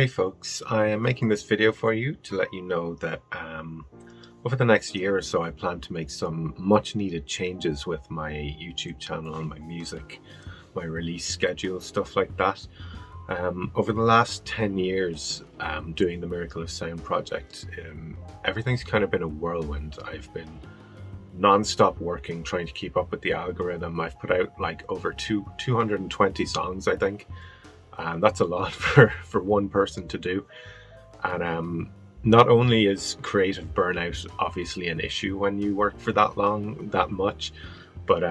Hey folks, I am making this video for you to let you know that over the next year or so I plan to make some much needed changes with my YouTube channel and my music, my release schedule, stuff like that. Over the last 10 years doing the Miracle of Sound project, everything's kind of been a whirlwind. I've been non-stop working, trying to keep up with the algorithm. I've put out like over 220 songs, I think. That's a lot for one person to do. And not only is creative burnout obviously an issue when you work for that long, that much, but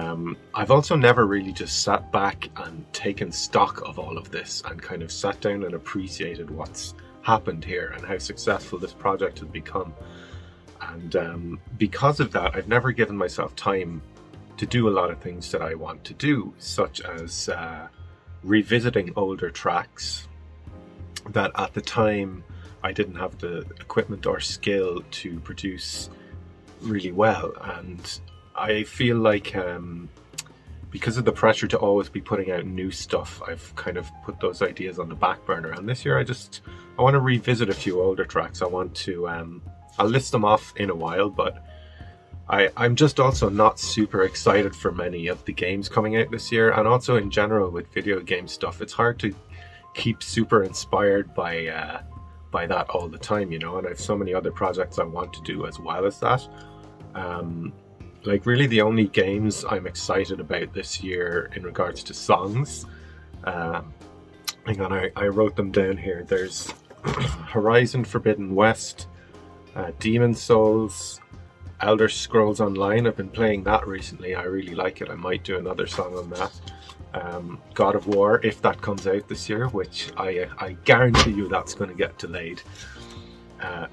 I've also never really just sat back and taken stock of all of this and kind of sat down and appreciated what's happened here and how successful this project has become. And because of that, I've never given myself time to do a lot of things that I want to do, such as revisiting older tracks that at the time I didn't have the equipment or skill to produce really well. And I feel like because of the pressure to always be putting out new stuff, I've kind of put those ideas on the back burner. And this year I want to revisit a few older tracks. I want to I'll list them off in a while, but I'm just also not super excited for many of the games coming out this year, and also in general with video game stuff. It's hard to keep super inspired by that all the time, you know, and I have so many other projects I want to do as well as that. Like really the only games I'm excited about this year in regards to songs, hang on, I wrote them down here. There's Horizon Forbidden West, Demon Souls, Elder Scrolls Online. I've been playing that recently. I really like it. I might do another song on that. God of War, if that comes out this year, which I guarantee you that's going to get delayed.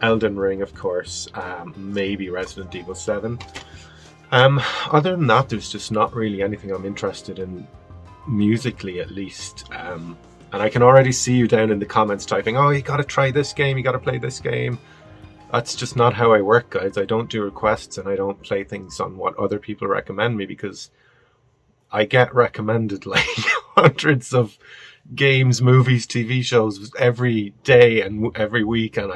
Elden Ring, of course. Maybe Resident Evil 7. Other than that, there's just not really anything I'm interested in musically, at least. And I can already see you down in the comments typing, oh, you got to try this game, you got to play this game. That's just not how I work, guys. I don't do requests and I don't play things on what other people recommend me, because I get recommended like hundreds of games, movies, TV shows every day and every week, and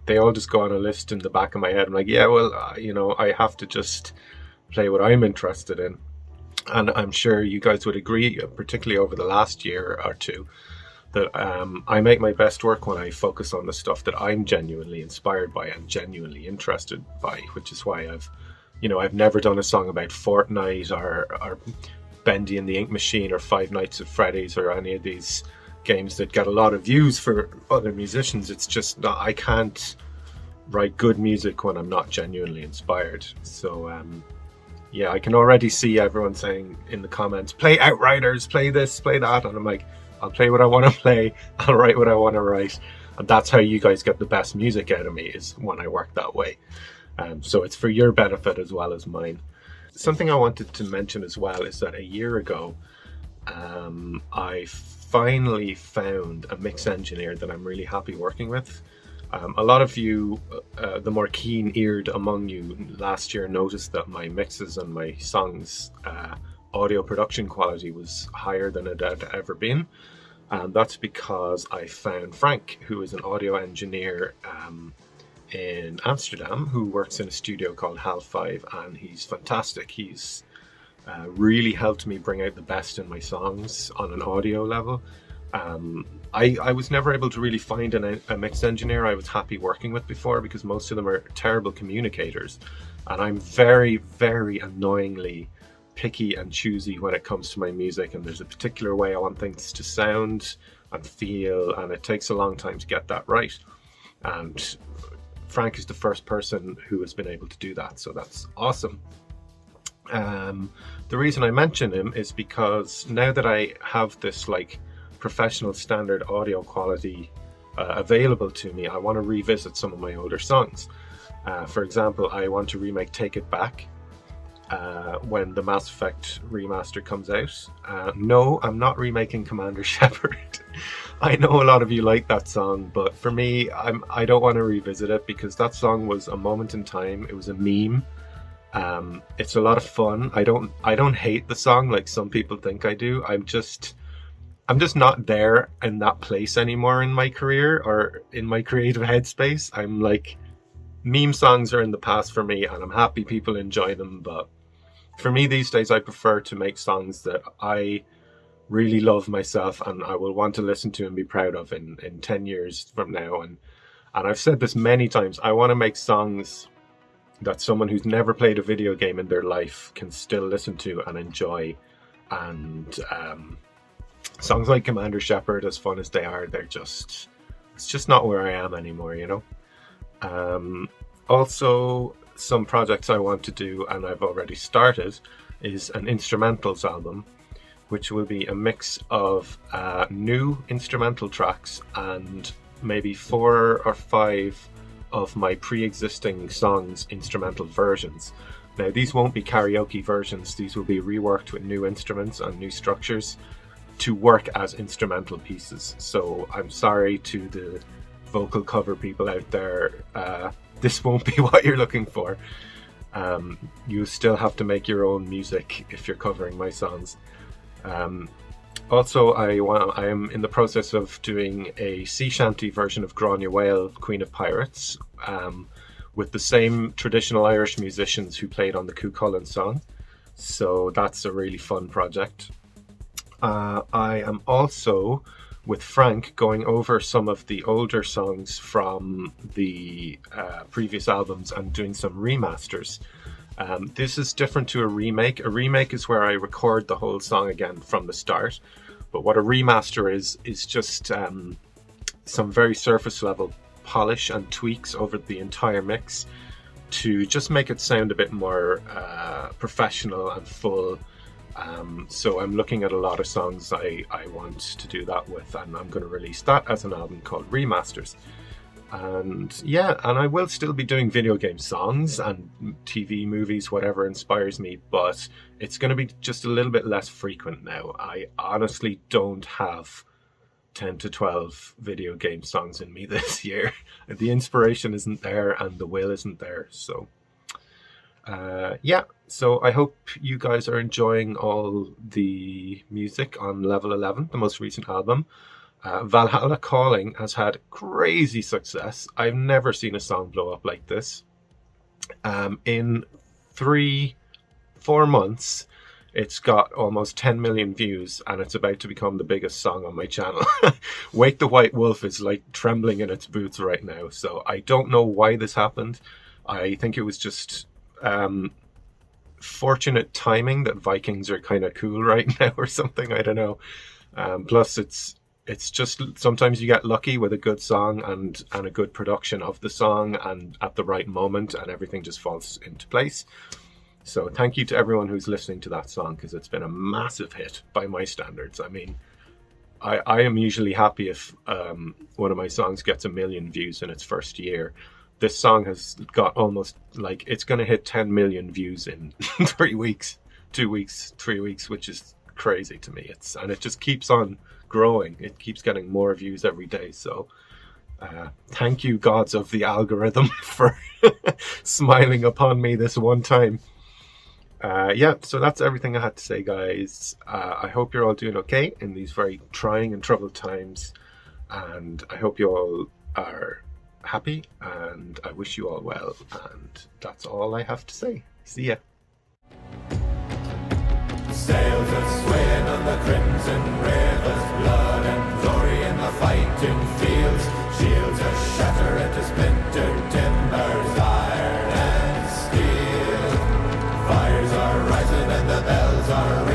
they all just go on a list in the back of my head. I'm like, yeah, well, you know, I have to just play what I'm interested in. And I'm sure you guys would agree, particularly over the last year or two, that I make my best work when I focus on the stuff that I'm genuinely inspired by and genuinely interested by, which is why I've never done a song about Fortnite or Bendy and the Ink Machine or Five Nights at Freddy's or any of these games that get a lot of views for other musicians. It's just not, I can't write good music when I'm not genuinely inspired. So yeah, I can already see everyone saying in the comments, play Outriders, play this, play that, and I'm like, I'll play what I want to play, I'll write what I want to write, and that's how you guys get the best music out of me, is when I work that way. So it's for your benefit as well as mine. Something I wanted to mention as well is that a year ago, I finally found a mix engineer that I'm really happy working with. A lot of you, the more keen-eared among you last year, noticed that my mixes and my songs audio production quality was higher than it had ever been, and that's because I found Frank, who is an audio engineer in Amsterdam, who works in a studio called Hal 5, and he's fantastic. He's really helped me bring out the best in my songs on an audio level. I was never able to really find a mix engineer I was happy working with before, because most of them are terrible communicators, and I'm very, very annoyingly picky and choosy when it comes to my music, and there's a particular way I want things to sound and feel, and it takes a long time to get that right. And Frank is the first person who has been able to do that, so that's awesome. The reason I mention him is because now that I have this like professional standard audio quality available to me, I want to revisit some of my older songs. For example, I want to remake Take It Back when the Mass Effect remaster comes out. No, I'm not remaking Commander Shepard. I know a lot of you like that song, but for me, I don't want to revisit it, because that song was a moment in time. It was a meme. It's a lot of fun. I don't hate the song like some people think I do. I'm just not there in that place anymore in my career or in my creative headspace. I'm like, meme songs are in the past for me, and I'm happy people enjoy them. But for me these days, I prefer to make songs that I really love myself and I will want to listen to and be proud of in 10 years from now. And I've said this many times, I want to make songs that someone who's never played a video game in their life can still listen to and enjoy. And songs like Commander Shepard, as fun as they are, it's just not where I am anymore, you know. Also, some projects I want to do, and I've already started, is an instrumentals album, which will be a mix of new instrumental tracks and maybe 4 or 5 of my pre-existing songs' instrumental versions. Now, these won't be karaoke versions. These will be reworked with new instruments and new structures to work as instrumental pieces. So I'm sorry to the vocal cover people out there. This won't be what you're looking for. You still have to make your own music if you're covering my songs. Also, I am in the process of doing a sea shanty version of Grania Whale, Queen of Pirates, with the same traditional Irish musicians who played on the Cú Chulainn song. So that's a really fun project. I am also, with Frank, going over some of the older songs from the previous albums and doing some remasters. This is different to a remake. A remake is where I record the whole song again from the start. But what a remaster is just some very surface level polish and tweaks over the entire mix to just make it sound a bit more professional and full. So I'm looking at a lot of songs I want to do that with, and I'm going to release that as an album called Remasters. And yeah, and I will still be doing video game songs and TV, movies, whatever inspires me, but it's going to be just a little bit less frequent now. I honestly don't have 10 to 12 video game songs in me this year. The inspiration isn't there and the will isn't there. So yeah, so I hope you guys are enjoying all the music on Level 11, the most recent album. Valhalla Calling has had crazy success. I've never seen a song blow up like this. In 3-4 months, it's got almost 10 million views, and it's about to become the biggest song on my channel. Wake the White Wolf is like trembling in its boots right now. So I don't know why this happened. I think it was just fortunate timing that Vikings are kind of cool right now or something. I don't know. Plus, it's just sometimes you get lucky with a good song and a good production of the song and at the right moment, and everything just falls into place. So thank you to everyone who's listening to that song, because it's been a massive hit by my standards. I mean, I am usually happy if one of my songs gets 1 million views in its first year. This song has got almost, like, it's going to hit 10 million views in 3 weeks, 2 weeks, 3 weeks, which is crazy to me. And it just keeps on growing. It keeps getting more views every day. So thank you, gods of the algorithm, for smiling upon me this one time. Yeah, so that's everything I had to say, guys. I hope you're all doing okay in these very trying and troubled times, and I hope you all are happy, and I wish you all well, and that's all I have to say. See ya. Sails are swaying on the crimson rivers, blood and glory in the fighting fields. Shields are shattered into splintered timbers, iron and steel. Fires are rising and the bells are